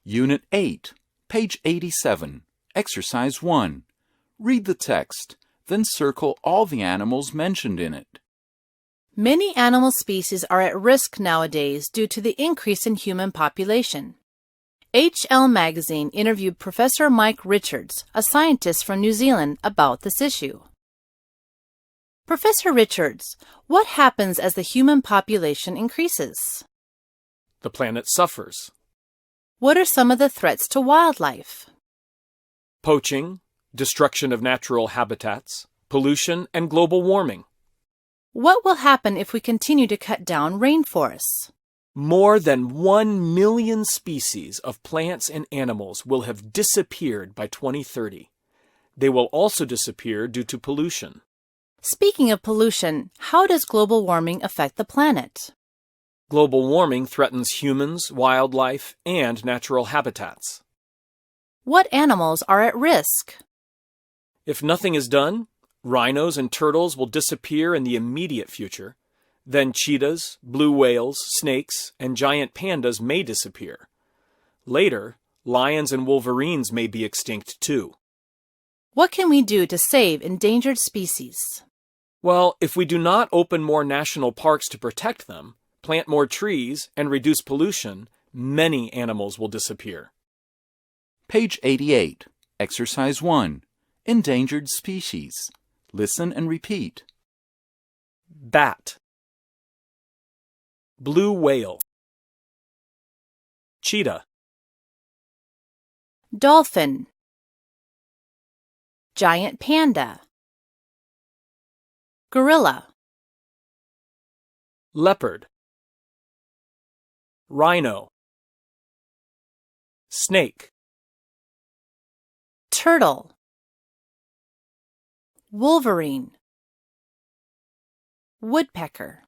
Unit 8, page 87, Exercise 1. Read the text, then circle all the animals mentioned in it. Many animal species are at risk nowadays due to the increase in human population. HL Magazine interviewed Professor Mike Richards, a scientist from New Zealand, about this issue. Professor Richards, what happens as the human population increases? The planet suffers. What are some of the threats to wildlife? Poaching, destruction of natural habitats, pollution, and global warming. What will happen if we continue to cut down rainforests? More than 1 million species of plants and animals will have disappeared by 2030. They will also disappear due to pollution. Speaking of pollution, how does global warming affect the planet? Global warming threatens humans, wildlife, and natural habitats. What animals are at risk? If nothing is done, rhinos and turtles will disappear in the immediate future. Then cheetahs, blue whales, snakes, and giant pandas may disappear. Later, lions and wolverines may be extinct too. What can we do to save endangered species? Well, if we do not open more national parks to protect them, plant more trees, and reduce pollution, many animals will disappear. Page 88, Exercise 1. Endangered species. Listen and repeat. Bat. Blue whale. Cheetah. Dolphin. Giant panda. Gorilla. Leopard. Rhino. Snake. Turtle. Wolverine. Woodpecker.